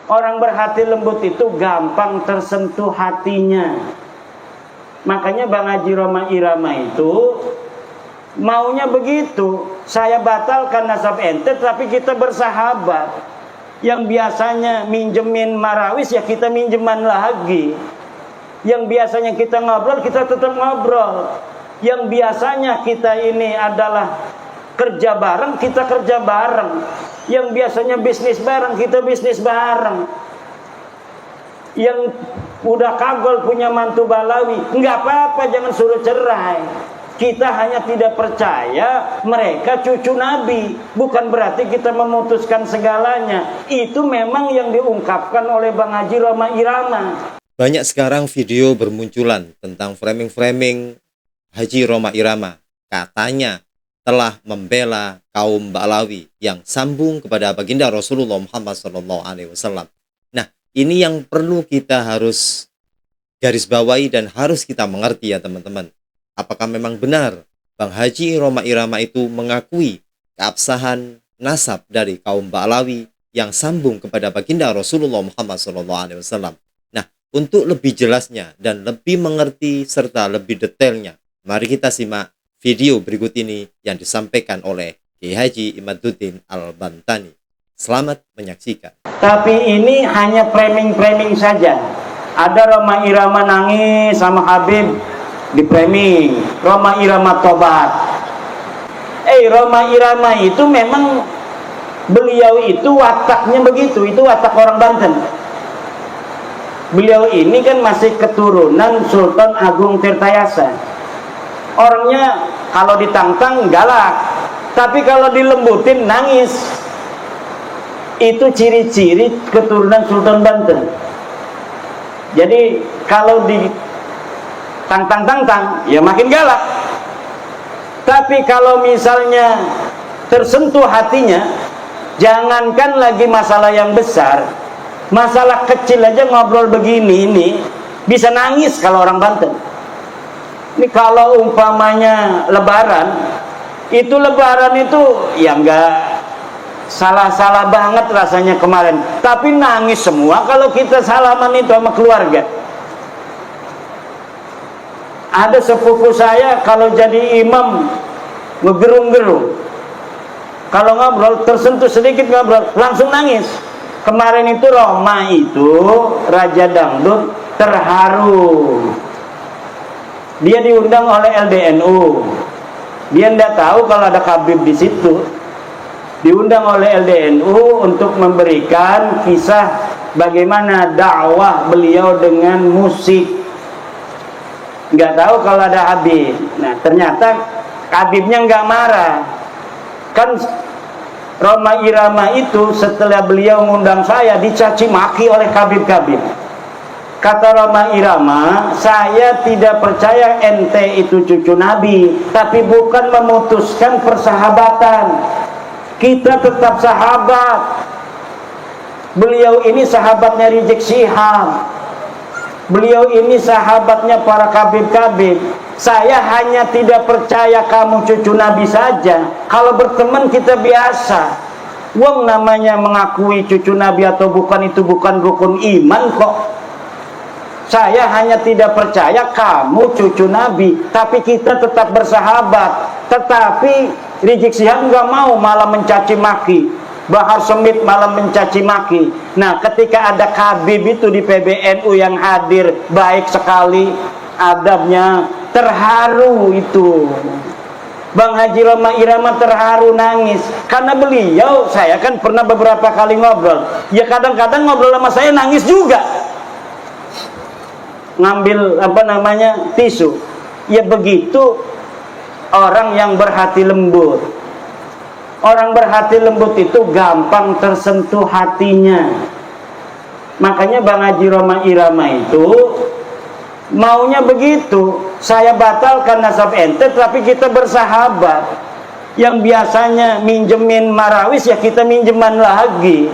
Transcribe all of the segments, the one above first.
Orang berhati lembut itu gampang tersentuh hatinya. Makanya Bang Haji Rhoma Irama itu maunya begitu. Saya batalkan nasab ente, tapi kita bersahabat. Yang biasanya minjemin marawis, ya kita minjeman lagi. Yang biasanya kita ngobrol, kita tetap ngobrol. Yang biasanya kita ini adalah kerja bareng, kita kerja bareng. Yang biasanya bisnis bareng, kita bisnis bareng. Yang udah kagol punya mantu Balawi, nggak apa-apa, jangan suruh cerai. Kita hanya tidak percaya mereka cucu Nabi. Bukan berarti kita memutuskan segalanya. Itu memang yang diungkapkan oleh Bang Haji Rhoma Irama. Banyak sekarang video bermunculan tentang framing-framing Haji Rhoma Irama. Katanya telah membela kaum Ba'alawi yang sambung kepada baginda Rasulullah Muhammad SAW. Nah, ini yang perlu kita harus garis bawahi dan harus kita mengerti ya teman-teman. Apakah memang benar Bang Haji Rhoma Irama itu mengakui keabsahan nasab dari kaum Ba'alawi yang sambung kepada baginda Rasulullah Muhammad SAW? Nah, untuk lebih jelasnya dan lebih mengerti serta lebih detailnya, mari kita simak video berikut ini yang disampaikan oleh Kiai Haji Imaduddin Al-Bantani. Selamat menyaksikan. Tapi ini hanya framing-framing saja. Ada Rhoma Irama nangis sama Habib, di framing Rhoma Irama tobat. Rhoma Irama itu memang beliau itu wataknya begitu, itu watak orang Banten. Beliau ini kan masih keturunan Sultan Agung Tirtayasa. Orangnya kalau ditantang galak, tapi kalau dilembutin nangis. Itu ciri-ciri keturunan Sultan Banten. Jadi kalau di tantang ya makin galak. Tapi kalau misalnya tersentuh hatinya, jangankan lagi masalah yang besar, masalah kecil aja ngobrol begini ini bisa nangis kalau orang Banten. Ini kalau umpamanya lebaran itu ya enggak salah-salah banget rasanya kemarin, tapi nangis semua kalau kita salaman itu sama keluarga. Ada sepupu saya kalau jadi imam ngegerung-gerung, kalau ngobrol tersentuh sedikit ngobrol langsung nangis. Kemarin itu Roma itu Raja Dangdut terharu, dia diundang oleh LDNU, dia ndak tahu kalau ada Habib di situ. Diundang oleh LDNU untuk memberikan kisah bagaimana dakwah beliau dengan musik. Nggak tahu kalau ada Habib. Nah, ternyata Habibnya nggak marah. Kan Rhoma Irama itu setelah beliau mengundang saya dicaci maki oleh Habib-Habib. Kata Rhoma Irama, saya tidak percaya ente itu cucu Nabi, tapi bukan memutuskan persahabatan. Kita tetap sahabat. Beliau ini sahabatnya Rizik Syihab. Beliau ini sahabatnya para kabib-kabib. Saya hanya tidak percaya kamu cucu Nabi saja. Kalau berteman kita biasa. Wong namanya mengakui cucu Nabi atau bukan itu bukan rukun iman kok. Saya hanya tidak percaya kamu cucu Nabi, tapi kita tetap bersahabat. Tetapi Rizik Syihab nggak mau, malah mencaci maki. Bahar Smith malah mencaci maki. Nah, ketika ada Habib itu di PBNU yang hadir, baik sekali adabnya, terharu itu. Bang Haji Rhoma Irama terharu nangis karena beliau, saya kan pernah beberapa kali ngobrol. Ya kadang-kadang ngobrol sama saya nangis juga. Ngambil tisu. Ya begitu orang yang berhati lembut. Orang berhati lembut itu gampang tersentuh hatinya. Makanya Bang Haji Rhoma Irama itu maunya begitu. Saya batalkan nasab ente, tapi kita bersahabat. Yang biasanya minjemin marawis, ya kita minjeman lagi.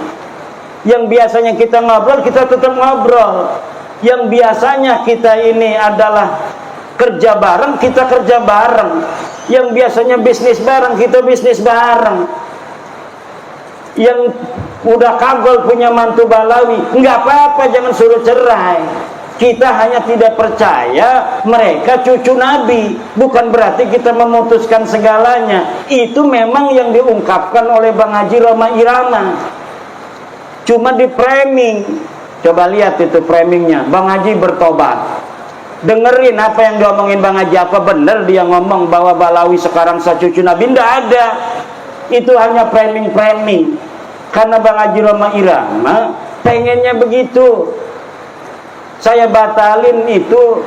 Yang biasanya kita ngobrol, kita tetap ngobrol. Yang biasanya kita ini adalah kerja bareng, kita kerja bareng. Yang biasanya bisnis bareng, kita bisnis bareng. yang udah kagol punya mantu Balawi, nggak apa-apa, jangan suruh cerai. Kita hanya tidak percaya mereka cucu Nabi, bukan berarti kita memutuskan segalanya. Itu memang yang diungkapkan oleh Bang Haji Roma Irama, cuma di framing. Coba lihat itu framingnya. Bang Haji bertobat, dengerin apa yang diomongin Bang Haji, apa benar dia ngomong bahwa Balawi sekarang secucu Nabi? Nggak ada, itu hanya framing. Karena Bang Haji Roma Irama pengennya begitu. Saya batalin itu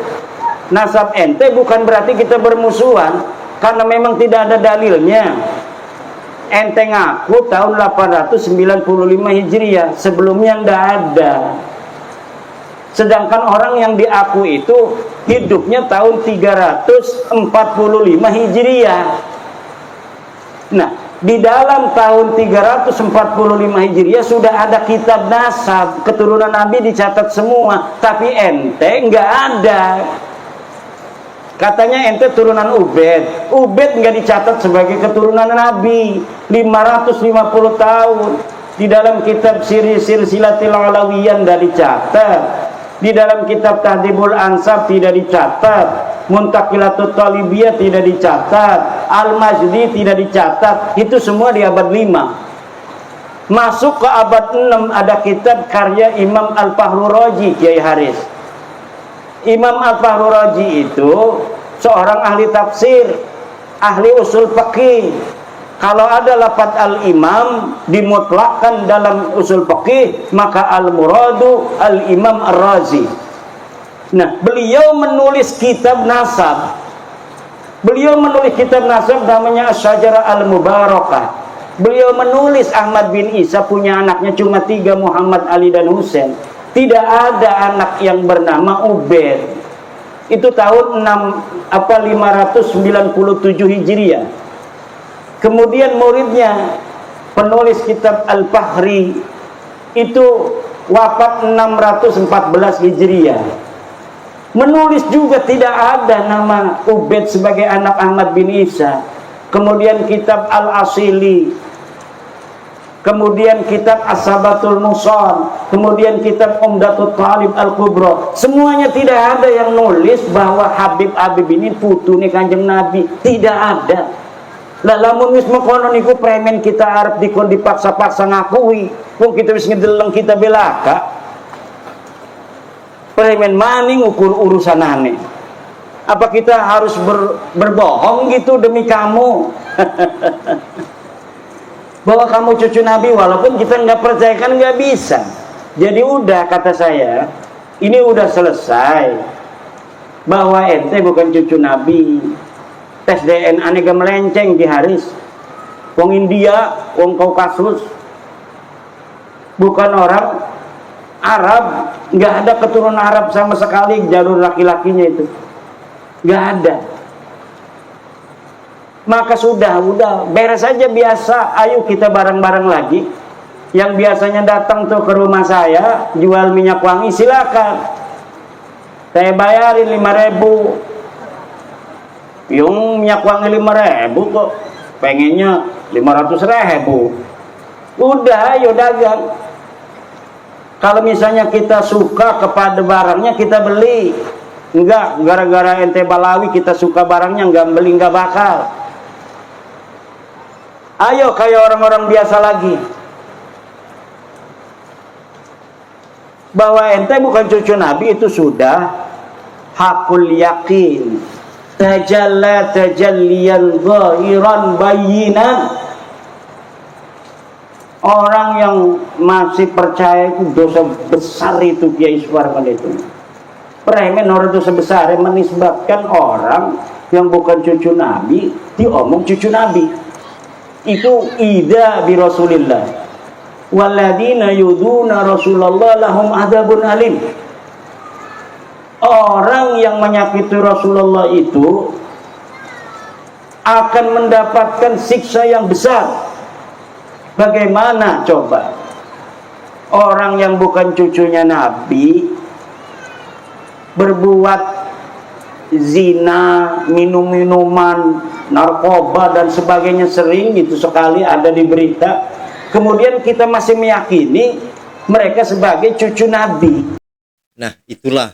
nasab ente bukan berarti kita bermusuhan, karena memang tidak ada dalilnya. Ente ngaku tahun 895 Hijriah, sebelumnya ndak ada. Sedangkan orang yang diaku itu hidupnya tahun 345 Hijriah. Nah, di dalam tahun 345 Hijriah sudah ada kitab nasab, keturunan Nabi dicatat semua, tapi ente nggak ada. Katanya ente turunan Ubed nggak dicatat sebagai keturunan Nabi. 550 tahun di dalam kitab Silsilatul Alawiyah nggak dicatat, di dalam kitab Tahdhibul Ansab tidak dicatat, Muntaqilatut Talibiyah tidak dicatat, Al-Majdi tidak dicatat. Itu semua di abad 5. Masuk ke abad 6 ada kitab karya Imam Al-Fahru Raji, Kiai Haris. Imam Al-Fahru Raji itu seorang ahli tafsir, ahli usul fikih. Kalau ada lafaz al-imam dimutlakkan dalam usul fikih, maka al-muradu al-imam ar-Razi. Nah, beliau menulis kitab nasab. Beliau menulis kitab nasab namanya Asy-Syajarah Al-Mubarakah. Beliau menulis Ahmad bin Isa punya anaknya cuma 3, Muhammad, Ali, dan Husain. Tidak ada anak yang bernama Ubed. Itu tahun 597 Hijriah. Kemudian muridnya penulis kitab Al-Fahri itu wafat 614 Hijriah. Menulis juga tidak ada nama Ubed sebagai anak Ahmad bin Isa. Kemudian kitab Al-Asili, kemudian kitab As-Sabatul Musan, kemudian kitab Umdatul Talib Al-Kubra. Semuanya tidak ada yang nulis bahwa Habib ini putune Kanjeng Nabi. Tidak ada. Lah lamun wis mengkono niku premen kita arep dikon dipaksa-paksa ngakui. Wong kita wis ngedeleng kita belaka. Premen maning ukur urusanane. Apa kita harus berbohong gitu demi kamu? Bahwa kamu cucu Nabi, walaupun kita nggak percaya kan nggak bisa. Jadi udah, kata saya, ini udah selesai bahwa ente bukan cucu Nabi. Tes DNA nega melenceng di Haris. Wong India, wong Kaukasus, bukan orang Arab, nggak ada keturunan Arab sama sekali jalur laki-lakinya itu, nggak ada. Maka sudah beres saja biasa. Ayo kita bareng-bareng lagi. Yang biasanya datang tuh ke rumah saya jual minyak wangi, silakan. Saya bayarin 5.000. Yung minyak wangi 5.000 kok, pengennya 500.000. Udah, ayo dagang. Kalau misalnya kita suka kepada barangnya kita beli. Enggak, gara-gara ente Balawi kita suka barangnya, enggak beli, enggak bakal. Ayo kayak orang-orang biasa lagi. Bahwa ente bukan cucu Nabi itu sudah hakul yakin. Tajalla tajalliyan zahiran bayinan. Orang yang masih percaya itu dosa besar itu, Kiai Suwarman itu. Premen orang dosa besar yang menisbatkan orang yang bukan cucu Nabi diomong cucu Nabi. Itu ida bi Rasulillah. Walladzina yuduna Rasulullah lahum adzabun alim. Orang yang menyakiti Rasulullah itu akan mendapatkan siksa yang besar. Bagaimana coba orang yang bukan cucunya Nabi berbuat zina, minum-minuman, narkoba dan sebagainya, sering itu sekali ada di berita. kemudian kita masih meyakini mereka sebagai cucu Nabi. Nah, itulah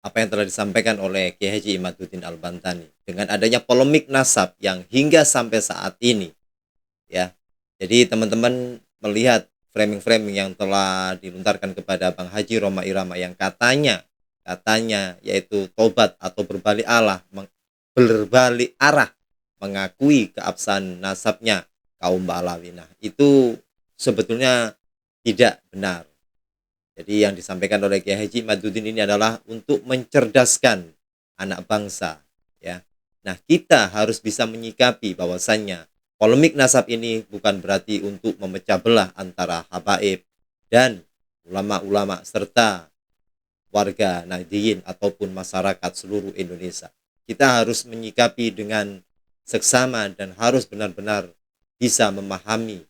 apa yang telah disampaikan oleh Kiai Haji Imaduddin Al-Bantani dengan adanya polemik nasab yang hingga sampai saat ini, ya. Jadi teman-teman melihat framing-framing yang telah dilontarkan kepada Bang Haji Roma Irama yang katanya yaitu tobat atau berbalik arah mengakui keabsahan nasabnya kaum Ba'alawi. Nah, itu sebetulnya tidak benar. Jadi yang disampaikan oleh Kiai Haji Imaduddin ini adalah untuk mencerdaskan anak bangsa, ya. Nah, kita harus bisa menyikapi bahwasannya polemik nasab ini bukan berarti untuk memecah belah antara habaib dan ulama-ulama serta warga Nahdliyin ataupun masyarakat seluruh Indonesia. Kita harus menyikapi dengan seksama dan harus benar-benar bisa memahami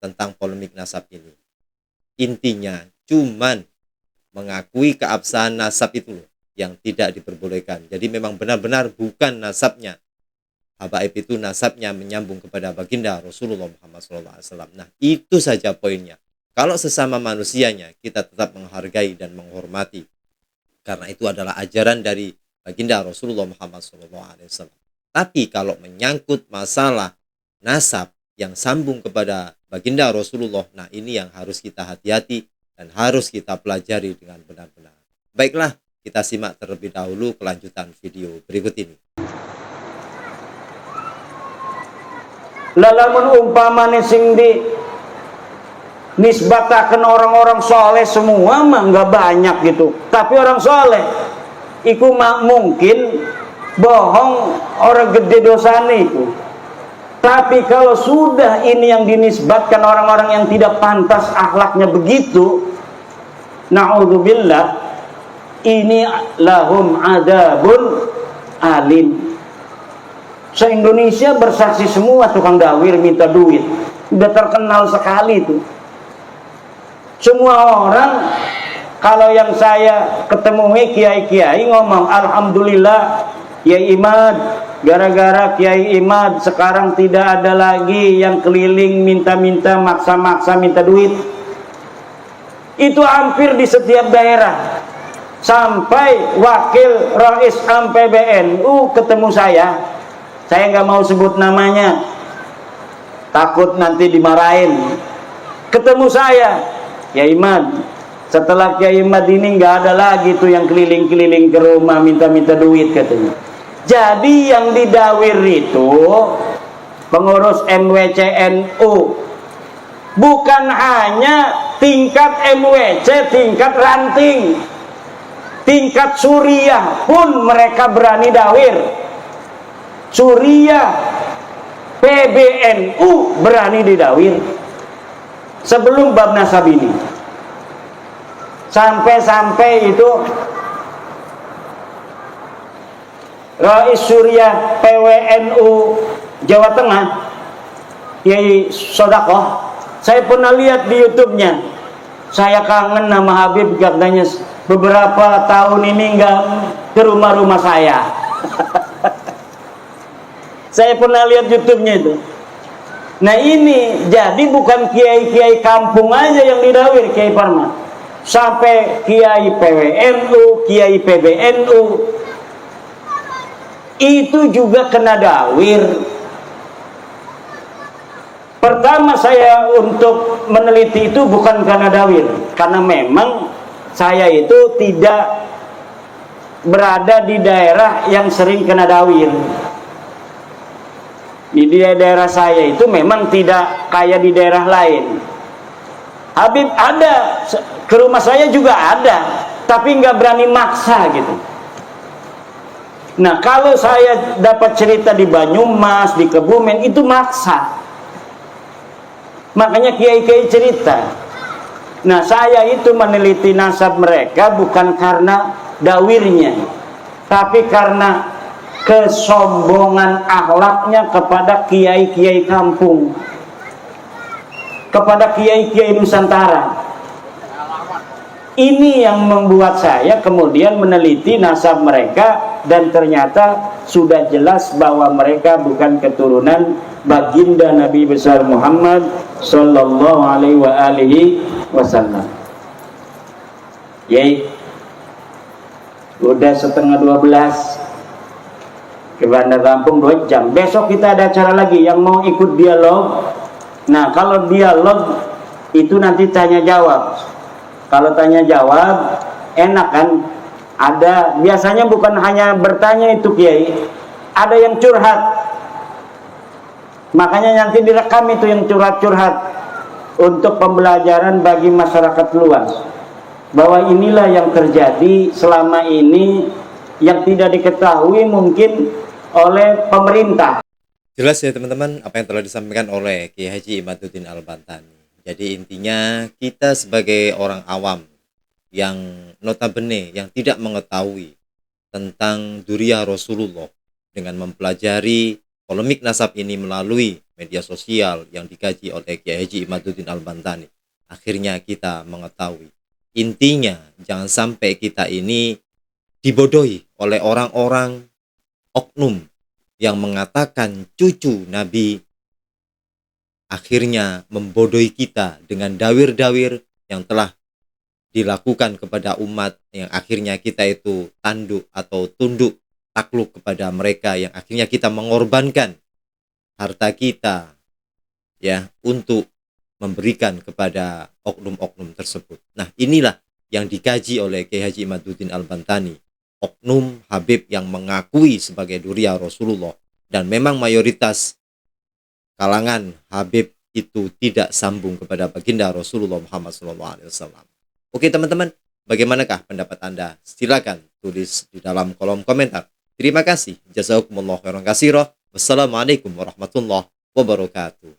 tentang polemik nasab ini. Intinya cuman mengakui keabsahan nasab itu yang tidak diperbolehkan. Jadi memang benar-benar bukan nasabnya. Habaib itu nasabnya menyambung kepada baginda Rasulullah Muhammad SAW. Nah, itu saja poinnya. Kalau sesama manusianya kita tetap menghargai dan menghormati, karena itu adalah ajaran dari baginda Rasulullah Muhammad SAW. Tapi kalau menyangkut masalah nasab yang sambung kepada baginda Rasulullah, nah ini yang harus kita hati-hati dan harus kita pelajari dengan benar-benar. Baiklah, kita simak terlebih dahulu kelanjutan video berikut ini. Lalamun umpamane sing di nisbataken orang-orang soleh semua mah nggak banyak gitu, tapi orang soleh iku mungkin bohong orang gede dosanya itu. Tapi kalau sudah ini yang dinisbatkan orang-orang yang tidak pantas akhlaknya begitu, na'udzubillah, ini lahum adabun alim. Se-Indonesia bersaksi semua tukang dawir minta duit. Udah terkenal sekali itu. Semua orang, kalau yang saya ketemui kiai-kiai ngomong, alhamdulillah Kiai Imad, gara-gara Kiai Imad sekarang tidak ada lagi yang keliling minta-minta, maksa-maksa minta duit. Itu hampir di setiap daerah. Sampai wakil Rais Am PBNU ketemu saya nggak mau sebut namanya, takut nanti dimarahin. Ketemu saya, Kiai Imad, setelah Kiai Imad ini nggak ada lagi tuh yang keliling-keliling ke rumah minta-minta duit katanya. Jadi yang didawir itu pengurus MWCNU, bukan hanya tingkat MWC, tingkat ranting, tingkat Suriah pun mereka berani dawir. Suriah, PBNU berani didawir sebelum bab nasab ini. Sampai-sampai itu Rais Suriah PWNU Jawa Tengah, Kiai Sodakoh, saya pernah lihat di YouTube-nya. Saya kangen nama Habib, katanya beberapa tahun ini nggak ke rumah-rumah saya. Saya pernah lihat YouTube-nya itu. Nah ini jadi bukan kiai-kiai kampung aja yang didawir, Kiai Parman, sampai kiai PWNU, kiai PBNU itu juga kena dawir. Pertama saya untuk meneliti itu bukan karena dawir, karena memang saya itu tidak berada di daerah yang sering kena dawir. Di daerah saya itu memang tidak kayak di daerah lain. Habib ada, ke rumah saya juga ada, tapi nggak berani maksa gitu. Nah kalau saya dapat cerita di Banyumas, di Kebumen, itu maksa. Makanya kiai-kiai cerita. Nah saya itu meneliti nasab mereka bukan karena dawirnya, tapi karena kesombongan akhlaknya kepada kiai-kiai kampung, kepada kiai-kiai Nusantara. Ini yang membuat saya kemudian meneliti nasab mereka, dan ternyata sudah jelas bahwa mereka bukan keturunan baginda Nabi besar Muhammad sallallahu alaihi wasallam. Yai, udah setengah 12 ke Bandar Lampung 2 jam. Besok kita ada acara lagi yang mau ikut dialog. Nah, kalau dialog itu nanti tanya jawab. Kalau tanya jawab enak kan? Ada, biasanya bukan hanya bertanya itu Kiai, ada yang curhat. Makanya nanti direkam itu yang curhat-curhat untuk pembelajaran bagi masyarakat luas, bahwa inilah yang terjadi selama ini yang tidak diketahui mungkin oleh pemerintah. Jelas ya teman-teman apa yang telah disampaikan oleh Kiai Haji Imaduddin Al-Bantani. Jadi intinya kita sebagai orang awam yang notabene yang tidak mengetahui tentang Dzurriyyah Rasulullah, dengan mempelajari polemik nasab ini melalui media sosial yang dikaji oleh Kiai Haji Imaduddin Al-Bantani, akhirnya kita mengetahui. Intinya jangan sampai kita ini dibodohi oleh orang-orang oknum yang mengatakan cucu Nabi, akhirnya membodohi kita dengan dawir-dawir yang telah dilakukan kepada umat, yang akhirnya kita itu tanduk atau tunduk takluk kepada mereka, yang akhirnya kita mengorbankan harta kita ya untuk memberikan kepada oknum-oknum tersebut. Nah, inilah yang dikaji oleh Kiai Haji Imaduddin Al-Bantani, oknum Habib yang mengakui sebagai Dzurriyyah Rasulullah, dan memang mayoritas kalangan Habib itu tidak sambung kepada baginda Rasulullah Muhammad SAW. Oke teman-teman, bagaimanakah pendapat Anda? Silakan tulis di dalam kolom komentar. Terima kasih. Jazakumullah khairan katsira. Wassalamualaikum warahmatullahi wabarakatuh.